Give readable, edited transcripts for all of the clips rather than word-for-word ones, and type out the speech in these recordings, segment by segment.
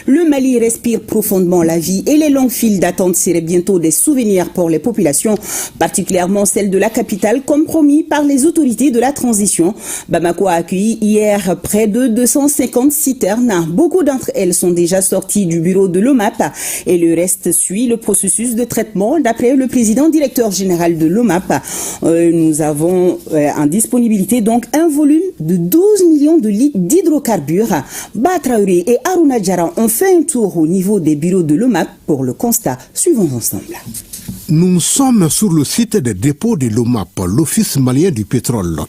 Le Mali respire profondément la vie et les longues files d'attente seraient bientôt des souvenirs pour les populations, particulièrement celles de la capitale, comme promis par les autorités de la transition. Bamako a accueilli hier près de 250 citernes. Beaucoup d'entre elles sont déjà sorties du bureau de l'OMAP et le reste suit le processus de traitement. D'après le président directeur général de l'OMAP, nous avons en disponibilité donc un volume de 12 millions de litres d'hydrocarbures. Batraouri et Aruna Djara ont fait un tour au niveau des bureaux de l'OMAP pour le constat. Suivons ensemble. Nous sommes sur le site des dépôts de l'OMAP, l'Office malien du pétrole.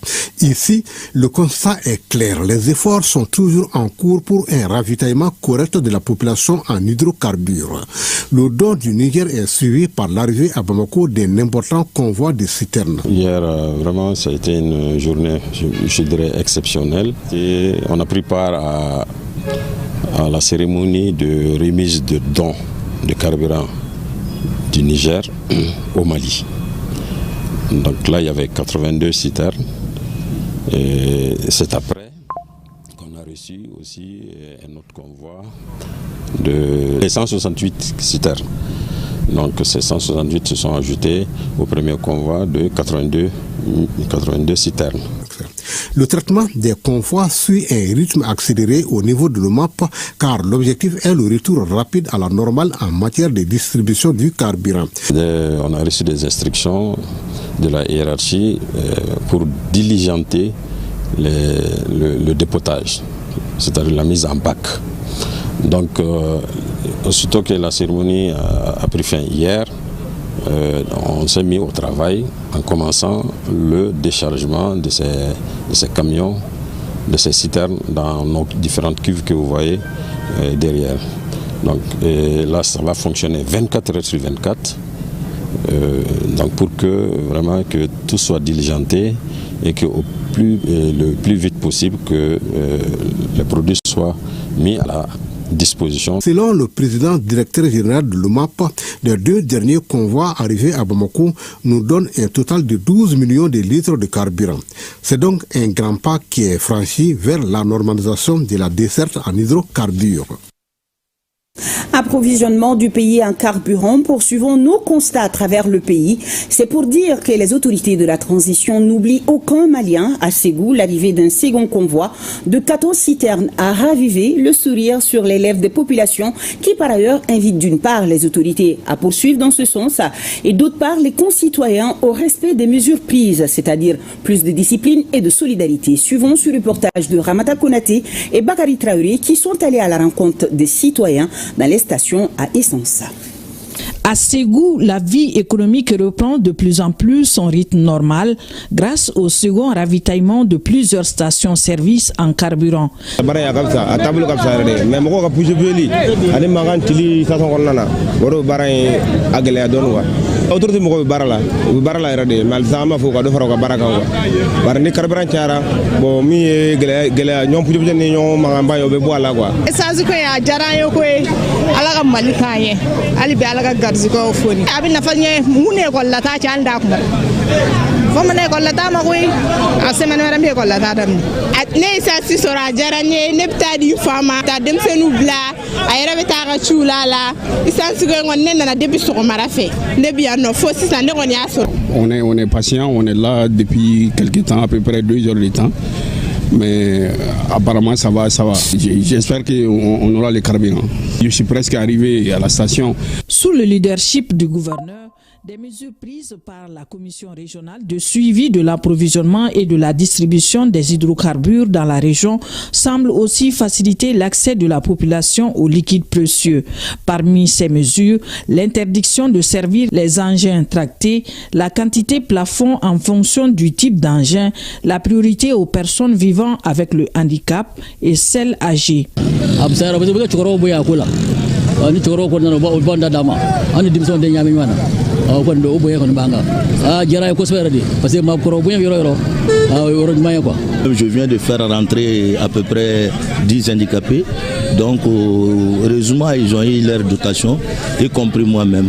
Ici, le constat est clair. Les efforts sont toujours en cours pour un ravitaillement correct de la population en hydrocarbures. Le don du Niger est suivi par l'arrivée à Bamako d'un important convoi de citernes. Hier, vraiment, ça a été une journée, je dirais, exceptionnelle. Et on a pris part à la cérémonie de remise de dons de carburant du Niger au Mali. Donc là, il y avait 82 citernes. Et c'est après qu'on a reçu aussi un autre convoi de 168 citernes. Donc ces 168 se sont ajoutés au premier convoi de 82 citernes. Le traitement des convois suit un rythme accéléré au niveau de l'OMAP car l'objectif est le retour rapide à la normale en matière de distribution du carburant. On a reçu des instructions de la hiérarchie pour diligenter le dépotage, c'est-à-dire la mise en bac. Donc, aussitôt que la cérémonie a pris fin hier, on s'est mis au travail en commençant le déchargement de ces camions, de ces citernes dans nos différentes cuves que vous voyez derrière. Donc là, ça va fonctionner 24 heures sur 24. Donc pour que vraiment que tout soit diligenté et que le plus vite possible que les produits soient mis à la disposition. Selon le président directeur général de l'OMAP, les deux derniers convois arrivés à Bamako nous donnent un total de 12 millions de litres de carburant. C'est donc un grand pas qui est franchi vers la normalisation de la desserte en hydrocarbures. Approvisionnement du pays en carburant, poursuivons nos constats à travers le pays. C'est pour dire que les autorités de la transition n'oublient aucun Malien. À Ségou, l'arrivée d'un second convoi de 14 citernes a ravivé le sourire sur les lèvres des populations qui par ailleurs invitent d'une part les autorités à poursuivre dans ce sens et d'autre part les concitoyens au respect des mesures prises, c'est-à-dire plus de discipline et de solidarité. Suivons ce reportage de Ramata Konaté et Bakari Traoré qui sont allés à la rencontre des citoyens dans les stations à essence. À Ségou, la vie économique reprend de plus en plus son rythme normal grâce au second ravitaillement de plusieurs stations-service en carburant. abin fanye mune kolla ta ci anda kuma fama ne kolla ta ma koy a semaine wara me kolla ta dam ne sa si sora jaranye ne ptadi fama ta dem fenu bla ay rabe ta ga chula la isan sigo ngon ne na depuis so mara fe ne bien no fo si sa ne ngon ya so on est patient, on est là depuis quelques temps, à peu près 2 heures de temps. Mais apparemment ça va. J'espère qu'on aura les carburants. Je suis presque arrivé à la station. Sous le leadership du gouverneur, des mesures prises par la commission régionale de suivi de l'approvisionnement et de la distribution des hydrocarbures dans la région semblent aussi faciliter l'accès de la population aux liquides précieux. Parmi ces mesures, l'interdiction de servir les engins tractés, la quantité plafond en fonction du type d'engin, la priorité aux personnes vivant avec le handicap et celles âgées. Je viens de faire rentrer à peu près 10 handicapés. Donc, heureusement, ils ont eu leur dotation, y compris moi-même.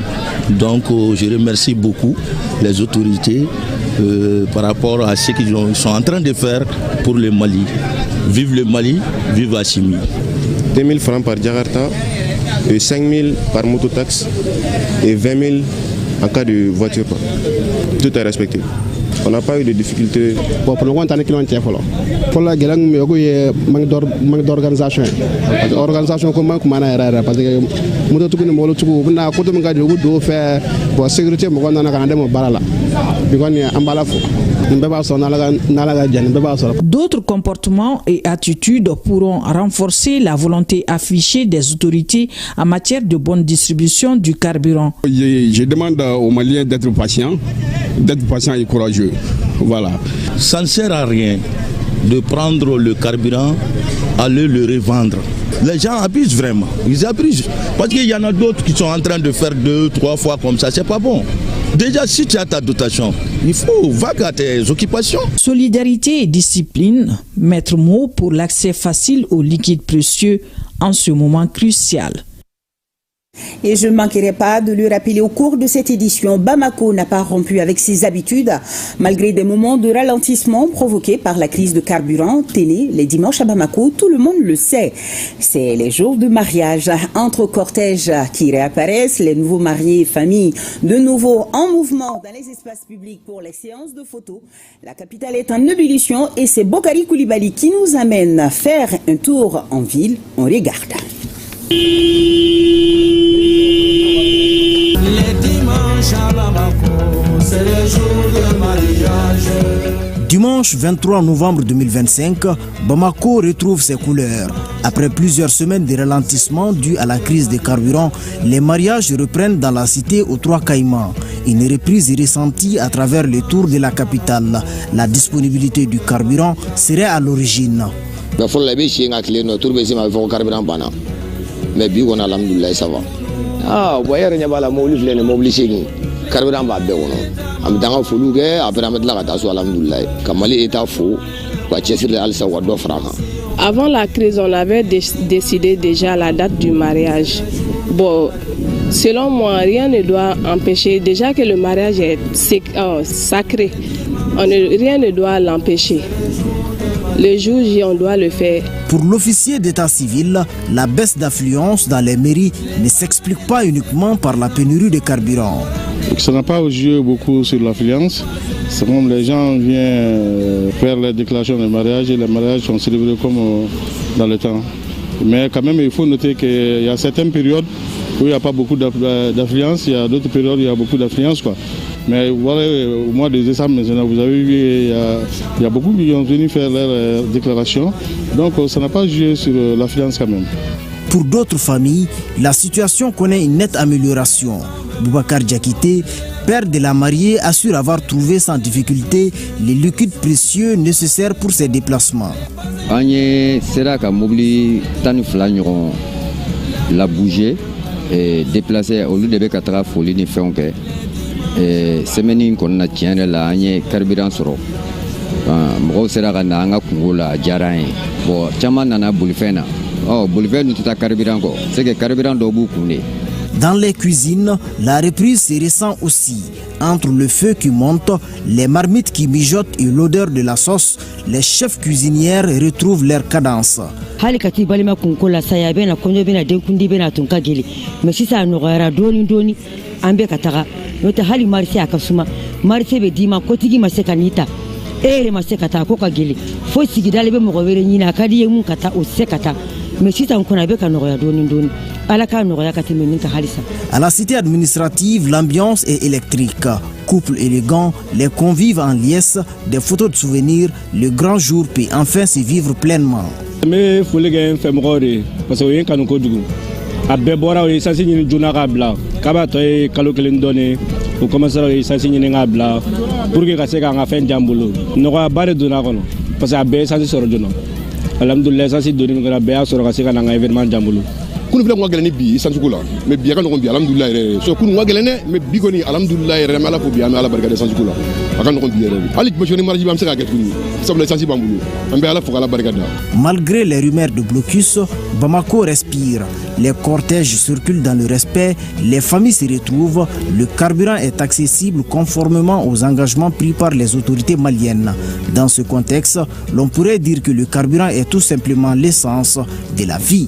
Donc, je remercie beaucoup les autorités par rapport à ce qu'ils sont en train de faire pour le Mali. Vive le Mali, vive Assimi. 2000 francs par Jakarta. et 5 000 par mototaxe et 20 000 en cas de voiture. Tout est respecté. On n'a pas eu de difficultés. Pour le moment, on a pour la guerre, manque d'organisation. L'organisation comment parce que nous faire pour sécurité, D'autres comportements et attitudes pourront renforcer la volonté affichée des autorités en matière de bonne distribution du carburant. Je demande aux Maliens d'être patients et courageux. Voilà. Ça ne sert à rien de prendre le carburant, aller le revendre. Les gens abusent vraiment. Ils abusent. Parce qu'il y en a d'autres qui sont en train de faire 2, 3 fois comme ça. C'est pas bon. Déjà, si tu as ta dotation, il faut vaguer à tes occupations. Solidarité et discipline, maître mot pour l'accès facile aux liquides précieux en ce moment crucial. Et je ne manquerai pas de le rappeler au cours de cette édition, Bamako n'a pas rompu avec ses habitudes. Malgré des moments de ralentissement provoqués par la crise de carburant, Téné, les dimanches à Bamako, tout le monde le sait. C'est les jours de mariage. Entre cortèges qui réapparaissent, les nouveaux mariés et familles de nouveau en mouvement dans les espaces publics pour les séances de photos. La capitale est en ébullition et c'est Bokari Koulibaly qui nous amène à faire un tour en ville. On regarde. Les dimanches à Bamako, c'est le jour de mariage. Dimanche 23 novembre 2025, Bamako retrouve ses couleurs. Après plusieurs semaines de ralentissement dû à la crise des carburants, les mariages reprennent dans la cité aux Trois Caïmans. Une reprise est ressentie à travers le tour de la capitale. La disponibilité du carburant serait à l'origine. Mais bien on a alhamdoulillah ça va. Ah voyez rien bala mobili flene mobili segi carburant ba be wono am danga fulu ge après am la ta so alhamdoulillah kamali état fou quoi chesir al sa wa do frama. Avant la crise, on avait décidé déjà la date du mariage. Bon, selon moi, rien ne doit empêcher, déjà que le mariage est sacré, rien ne doit l'empêcher. Le jour J, on doit le faire. Pour l'officier d'état civil, la baisse d'affluence dans les mairies ne s'explique pas uniquement par la pénurie de carburant. Ça n'a pas joué beaucoup sur l'affluence. C'est comme les gens viennent faire les déclarations de mariage et les mariages sont célébrés comme dans le temps. Mais quand même, il faut noter qu'il y a certaines périodes où il n'y a pas beaucoup d'affluence, il y a d'autres périodes où il y a beaucoup d'affluence. Mais voilà, au mois de décembre, maintenant, vous avez vu, il y a beaucoup qui ont venu faire leurs déclarations. Donc ça n'a pas joué sur l'affluence quand même. Pour d'autres familles, la situation connaît une nette amélioration. Boubacar Diakité, père de la mariée, assure avoir trouvé sans difficulté les liquides précieux nécessaires pour ses déplacements. La bouger et déplacer au lieu de Bekatra folie ni fonke et semaine qu'on a tient la année carburant soro mo sera kana nga kungula jaran bo chama nana bulfena bulfen tout carburant ko c'est que carburant do beaucoup né. Dans les cuisines, la reprise se ressent aussi. Entre le feu qui monte, les marmites qui mijotent et l'odeur de la sauce, les chefs cuisinières retrouvent leur cadence. À la cité administrative, l'ambiance est électrique. Couple élégant, les convives en liesse, des photos de souvenirs, le grand jour peut enfin se vivre pleinement. Mais il faut les faire parce que quand nous codons, à Bébora, il s'agit d'une journée Kabato et Kalokelen donné, ou commencer à s'assigner une abla pour que ça soit fait un jamboulou. Nous avons barré de Nagono parce que Bé s'agit sur le journal. Alhamdoulilah, ça c'est donné une Bé sur un événement jamboulou. Kun filɛ kun ka gɛlɛn ni bi sanjugu la mais bi a ka nɔgɔn bi alhamdulilayi yɛrɛ so kun ka gɛlɛn dɛ mais bi kɔni alhamdulilayi yɛrɛ an bɛ ala fo bi an bɛ ala barika da sanjugu la a ka nɔgɔn bi yɛrɛ de hali dimanche ni mardi bi an bɛ se k'a kɛ tuguni sabula esansi b'an bolo an bɛ ala fo k'ala barika da. Malgré les rumeurs de blocus, Bamako respire. Les cortèges circulent dans le respect, les familles se retrouvent, le carburant est accessible conformément aux engagements pris par les autorités maliennes. Dans ce contexte, l'on pourrait dire que le carburant est tout simplement l'essence de la vie.